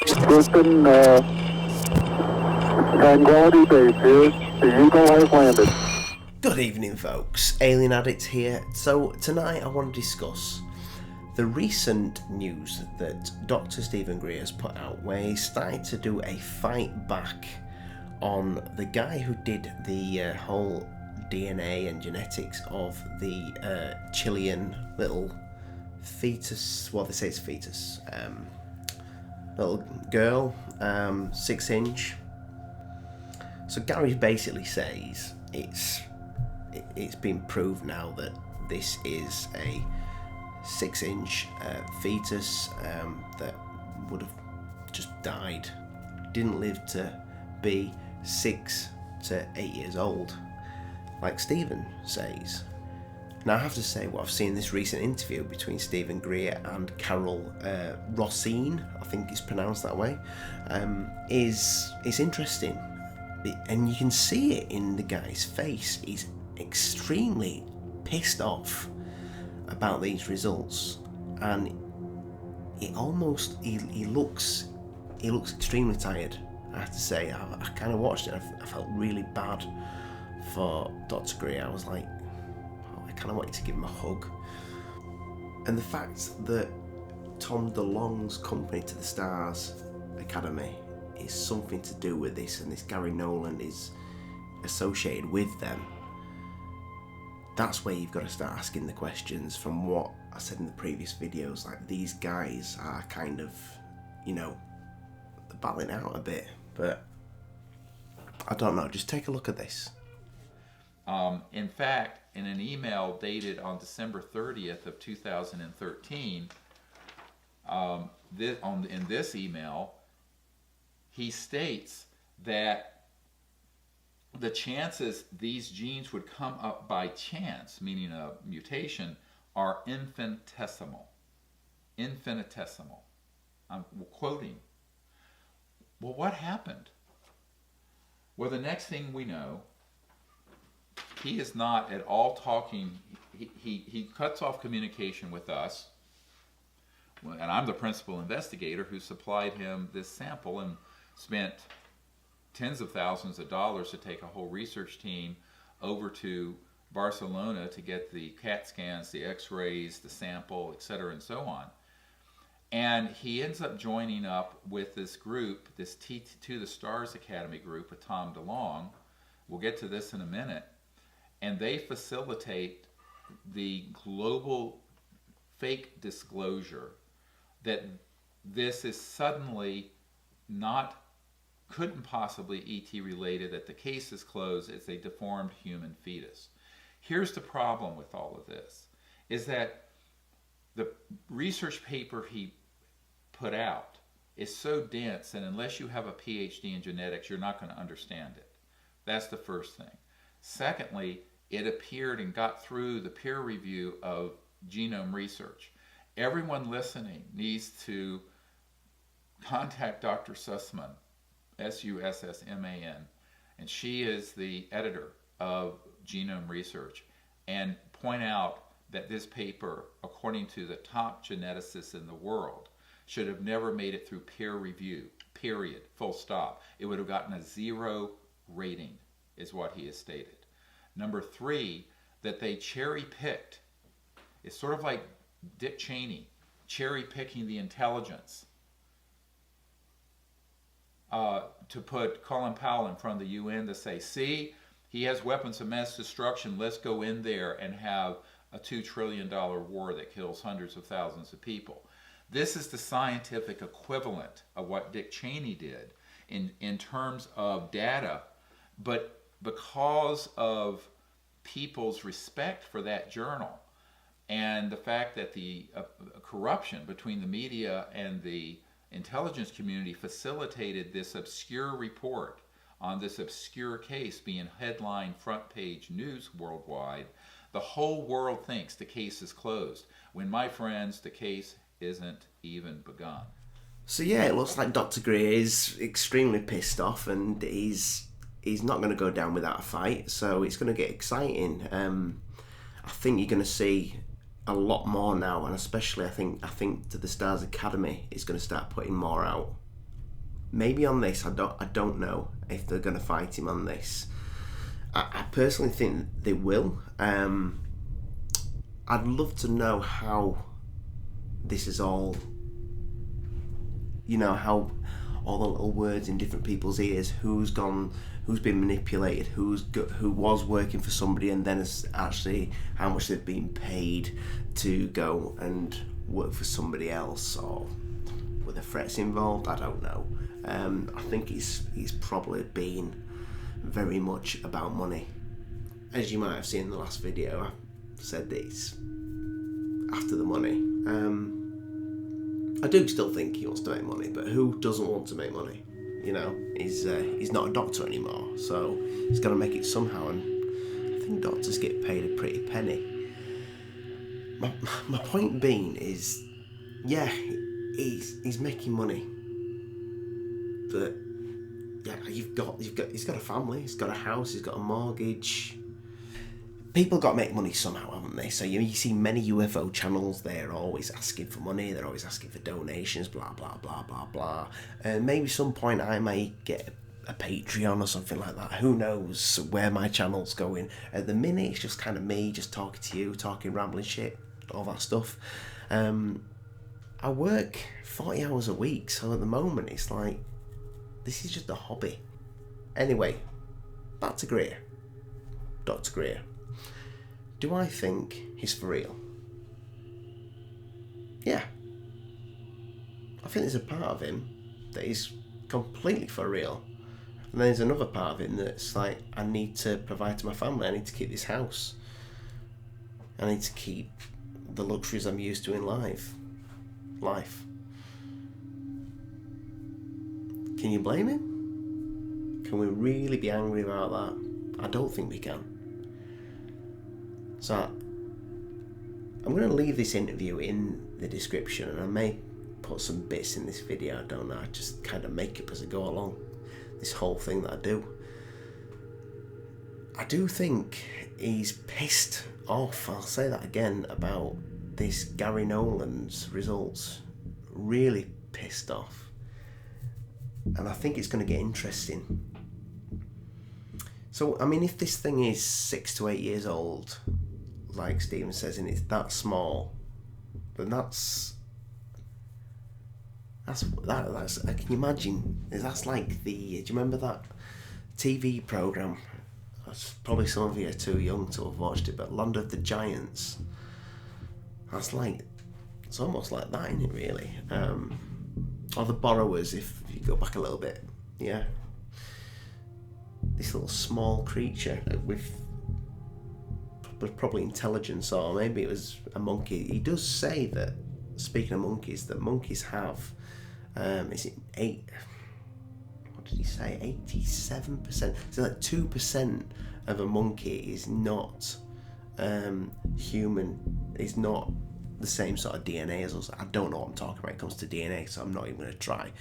Houston, Tranquility Base here. The Eagle has landed. Good evening, folks. Alien Addict here. So tonight I want to discuss the recent news that Dr. Stephen Greer has put out, where he started to do a fight back on the guy who did the whole DNA and genetics of the Chilean little fetus. Well, they say it's fetus. Little girl, 6 inch. So Gary basically says it's been proved now that this is a 6 inch fetus that would have just died, didn't live to be 6 to 8 years old, like Stephen says. Now I have to say, what I've seen in this recent interview between Stephen Greer and Carol Rosin, I think it's pronounced that way, is interesting. And you can see it in the guy's face. He's extremely pissed off about these results, and he looks extremely tired. I have to say, I kind of watched it. I felt really bad for Dr. Greer. I was like, I kind of wanted to give him a hug. And the fact that Tom DeLonge's company to the Stars Academy is something to do with this, and this Gary Nolan is associated with them, that's where you've got to start asking the questions. From what I said in the previous videos, like, these guys are kind of, they're battling out a bit, but I don't know, just take a look at this. In fact, in an email dated on December 30th of 2013, in this email, he states that the chances these genes would come up by chance, meaning a mutation, are infinitesimal. Infinitesimal. I'm quoting. Well, what happened? Well, the next thing we know, he is not at all talking. He cuts off communication with us, and I'm the principal investigator who supplied him this sample and spent tens of thousands of dollars to take a whole research team over to Barcelona to get the CAT scans, the x-rays, the sample, etc., and so on. And he ends up joining up with this group, this To the Stars Academy group with Tom DeLonge. We'll get to this in a minute. And they facilitate the global fake disclosure that this is suddenly couldn't possibly ET related, that the case is closed, it's a deformed human fetus. Here's the problem with all of this, is that the research paper he put out is so dense, and unless you have a PhD in genetics, you're not going to understand it. That's the first thing. Secondly, it appeared and got through the peer review of genome research. Everyone listening needs to contact Dr. Sussman, Sussman, and she is the editor of Genome Research, and point out that this paper, according to the top geneticists in the world, should have never made it through peer review, period, full stop. It would have gotten a 0 rating, is what he has stated. Number 3, that they cherry-picked. It's sort of like Dick Cheney cherry-picking the intelligence to put Colin Powell in front of the UN to say, see, he has weapons of mass destruction, let's go in there and have a $2 trillion war that kills hundreds of thousands of people. This is the scientific equivalent of what Dick Cheney did in terms of data, but because of people's respect for that journal and the fact that the corruption between the media and the intelligence community facilitated this obscure report on this obscure case being headline front page news worldwide, the whole world thinks the case is closed, when, my friends, the case isn't even begun. So yeah, it looks like Dr. Greer is extremely pissed off, and he's not going to go down without a fight, so it's going to get exciting. I think you're going to see a lot more now, and especially I think To the Stars Academy is going to start putting more out maybe on this, I don't know if they're going to fight him on this. I personally think they will. I'd love to know how this is all, how all the little words in different people's ears, who's been manipulated, who was working for somebody and then has actually, how much they've been paid to go and work for somebody else, or were the threats involved? I don't know. I think he's probably been very much about money. As you might have seen in the last video, I said that it's after the money. I do still think he wants to make money, but who doesn't want to make money? He's not a doctor anymore, so he's got to make it somehow, and I think doctors get paid a pretty penny. My point being is, yeah, he's making money, but yeah, he's got a family, he's got a house, he's got a mortgage. People got to make money somehow, haven't they? So you see many UFO channels, they're always asking for money, they're always asking for donations, blah, blah, blah, blah, blah. And maybe some point I may get a Patreon or something like that. Who knows where my channel's going. At the minute, it's just kind of me, just talking to you, talking rambling shit, all that stuff. I work 40 hours a week, so at the moment, it's like, this is just a hobby. Anyway, back to Greer. Dr. Greer. Do I think he's for real? Yeah. I think there's a part of him that is completely for real. And then there's another part of him that's like, I need to provide to my family, I need to keep this house. I need to keep the luxuries I'm used to in life. Can you blame him? Can we really be angry about that? I don't think we can. So I'm going to leave this interview in the description, and I may put some bits in this video, I don't know, I just kind of make up as I go along, this whole thing that I do. I do think he's pissed off, I'll say that again, about this Gary Nolan's results. Really pissed off. And I think it's going to get interesting. So, I mean, if this thing is 6 to 8 years old, like Stephen says, and it's that small, then that's can you imagine? That's like do you remember that TV program? Probably some of you are too young to have watched it, but Land of the Giants. It's almost like that, isn't it, really? Or The Borrowers, if you go back a little bit. Yeah. This little small creature with probably intelligence, or maybe it was a monkey. He does say that, speaking of monkeys, that monkeys have, is it what did he say, 87%? So like 2% of a monkey is not human, is not the same sort of DNA as us. I don't know what I'm talking about when it comes to DNA, so I'm not even going to try.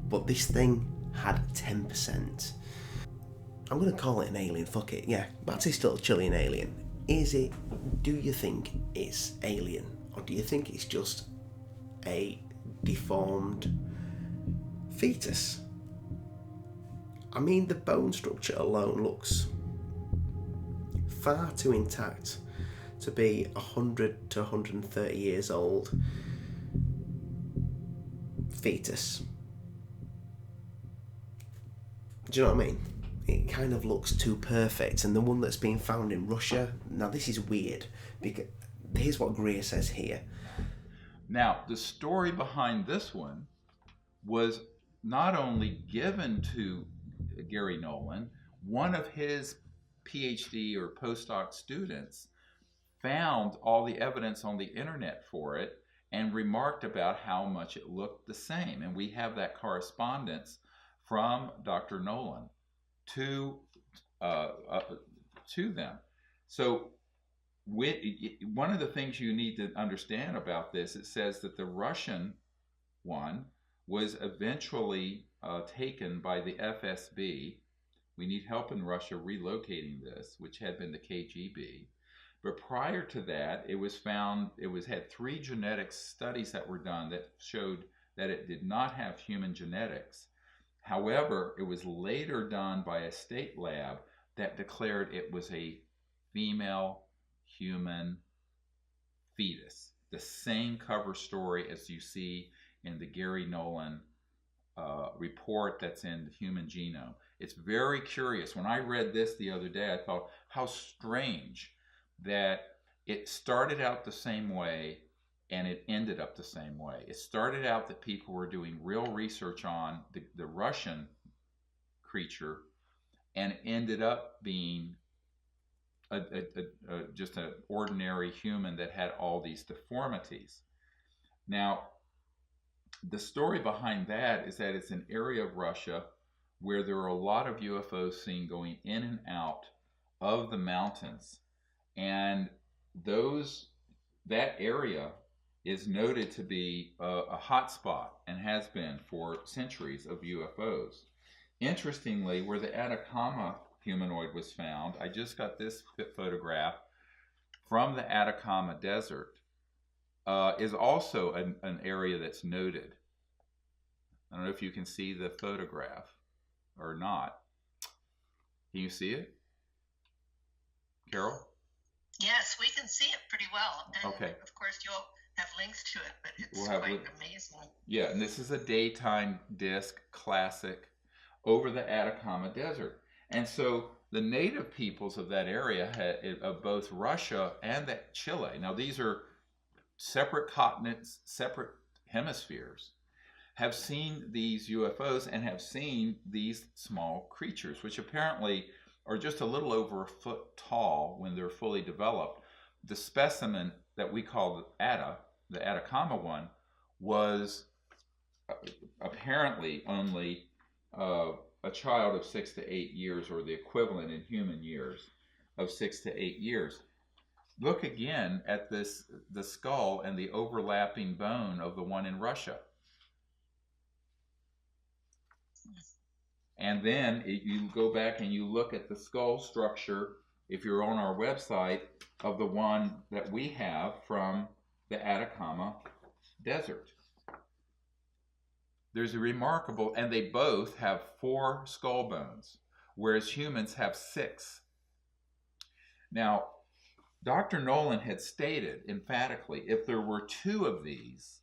But this thing had 10%. I'm going to call it an alien, fuck it, yeah. That's still a Chilean alien. Do you think it's alien? Or do you think it's just a deformed fetus? I mean, the bone structure alone looks far too intact to be 100 to 130 years old fetus. Do you know what I mean? It kind of looks too perfect. And the one that's been found in Russia, now this is weird, because here's what Greer says here. Now, the story behind this one was not only given to Gary Nolan, one of his PhD or postdoc students found all the evidence on the internet for it and remarked about how much it looked the same. And we have that correspondence from Dr. Nolan to them. So one of the things you need to understand about this, it says that the Russian one was eventually taken by the FSB. We need help in Russia relocating this, which had been the KGB. But prior to that, it was found, had 3 genetic studies that were done that showed that it did not have human genetics. However, it was later done by a state lab that declared it was a female human fetus. The same cover story as you see in the Gary Nolan report that's in the Human Genome. It's very curious. When I read this the other day, I thought, how strange that it started out the same way and it ended up the same way. It started out that people were doing real research on the Russian creature, and it ended up being just an ordinary human that had all these deformities. Now, the story behind that is that it's an area of Russia where there are a lot of UFOs seen going in and out of the mountains, and that area is noted to be a hot spot and has been for centuries of UFOs. Interestingly, where the Atacama Humanoid was found, I just got this photograph from the Atacama Desert, is also an area that's noted. I don't know if you can see the photograph or not. Can you see it, Carol? Yes, we can see it pretty well. And okay. Of course, you'll have links to it, but it's quite amazing. Yeah, and this is a daytime disc classic over the Atacama Desert. And so the native peoples of that area, of both Russia and Chile, now these are separate continents, separate hemispheres, have seen these UFOs and have seen these small creatures, which apparently are just a little over a foot tall when they're fully developed. The specimen that we call the Atacama one, was apparently only a child of 6 to 8 years, or the equivalent in human years of 6 to 8 years. Look again at the skull and the overlapping bone of the one in Russia. And then you go back and you look at the skull structure, if you're on our website, of the one that we have from the Atacama Desert. There's a remarkable, and they both have 4 skull bones, whereas humans have 6. Now, Dr. Nolan had stated emphatically, if there were 2 of these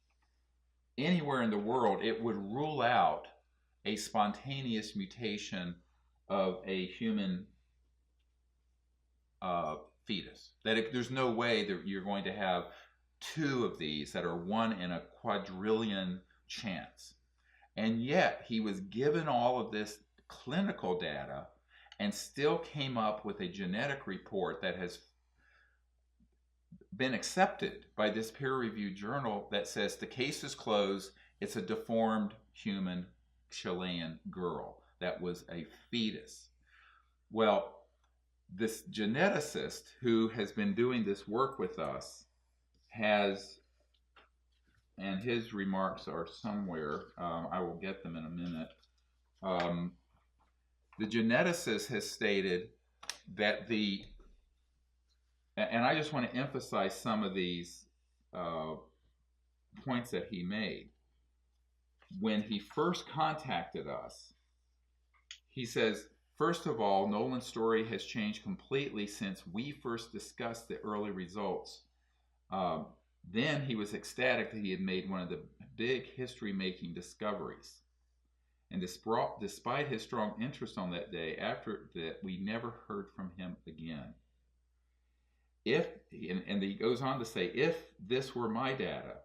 anywhere in the world, it would rule out a spontaneous mutation of a human fetus. There's no way that you're going to have 2 of these that are 1 in a quadrillion chance. And yet he was given all of this clinical data and still came up with a genetic report that has been accepted by this peer-reviewed journal that says the case is closed. It's a deformed human Chilean girl that was a fetus. Well, this geneticist who has been doing this work with us has, and his remarks are somewhere, I will get them in a minute. The geneticist has stated that and I just want to emphasize some of these points that he made. When he first contacted us, he says, first of all, Nolan's story has changed completely since we first discussed the early results. Then he was ecstatic that he had made one of the big history-making discoveries. And despite his strong interest on that day, after that, we never heard from him again. And he goes on to say, if this were my data,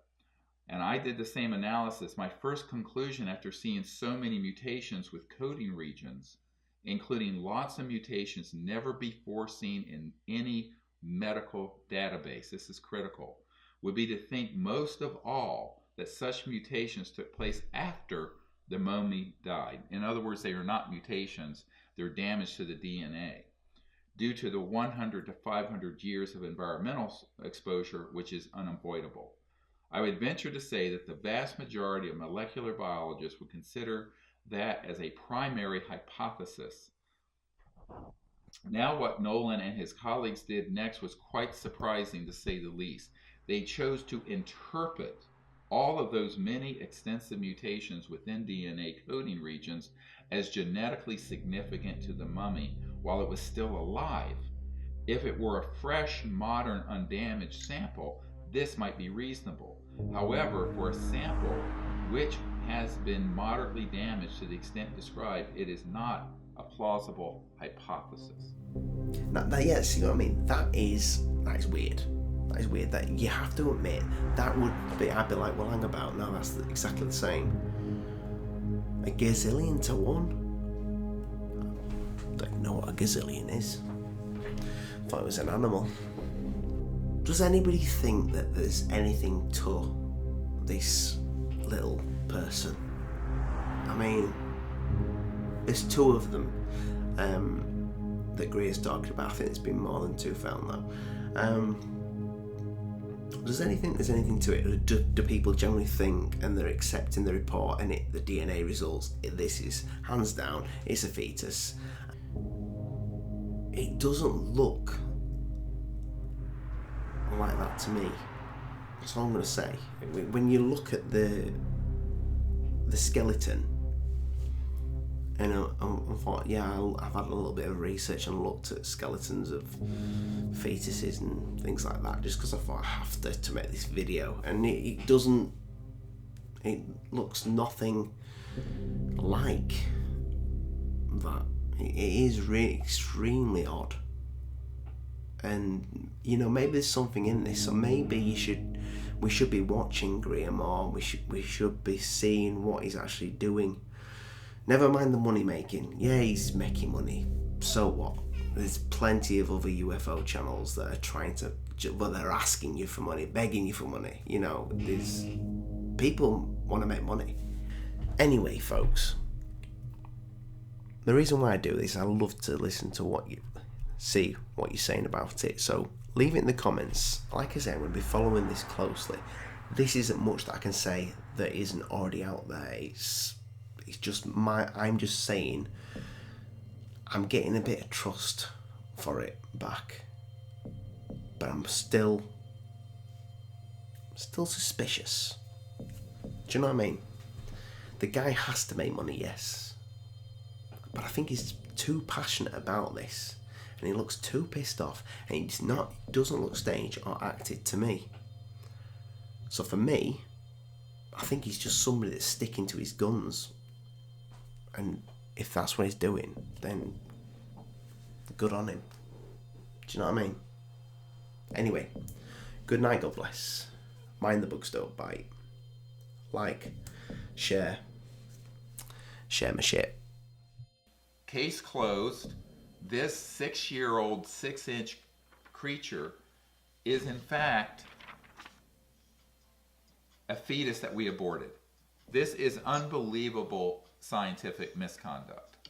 and I did the same analysis, my first conclusion after seeing so many mutations with coding regions, including lots of mutations never before seen in any medical database, this is critical, would be to think most of all that such mutations took place after the mummy died. In other words, they are not mutations, they're damage to the DNA due to the 100 to 500 years of environmental exposure, which is unavoidable. I would venture to say that the vast majority of molecular biologists would consider that as a primary hypothesis. Now, what Nolan and his colleagues did next was quite surprising, to say the least. They chose to interpret all of those many extensive mutations within DNA coding regions as genetically significant to the mummy while it was still alive. If it were a fresh, modern, undamaged sample, this might be reasonable. However, for a sample which has been moderately damaged to the extent described, it is not a plausible hypothesis. Yeah, see what I mean? That is weird. That is weird. That you have to admit, that would be, I'd be like, well, hang about, no, that's exactly the same. A gazillion to one? I don't know what a gazillion is. I thought it was an animal. Does anybody think that there's anything to this little person? I mean, there's two of them that Greer's talked about. I think it's been more than two found though. There's anything to it? Do people generally think, and they're accepting the report and the DNA results, this is hands down, it's a fetus? It doesn't look like that to me. That's all I'm going to say. When you look at the skeleton, and I thought, yeah, I've had a little bit of research and looked at skeletons of fetuses and things like that, just because I thought I have to make this video, and it looks nothing like that. It is really extremely odd, and maybe there's something in this. So maybe we should be watching Greer more. We should be seeing what he's actually doing. Never mind the money making. Yeah, he's making money. So what? There's plenty of other UFO channels that are trying to, well, they're asking you for money, begging you for money. There's people want to make money. Anyway, folks, the reason why I do this, I love to listen to what you're saying about it. So leave it in the comments. Like I said, I'm going to be following this closely. This isn't much that I can say that isn't already out there. It's just I'm just saying, I'm getting a bit of trust for it back, but I'm still suspicious. Do you know what I mean? The guy has to make money, yes, but I think he's too passionate about this, and he looks too pissed off, and he doesn't look staged or acted to me. So for me, I think he's just somebody that's sticking to his guns. And if that's what he's doing, then good on him. Do you know what I mean? Anyway, good night, God bless. Mind the bugs don't bite. Like, share my shit. Case closed. This 6-year-old 6-inch creature is in fact a fetus that we aborted. This is unbelievable scientific misconduct.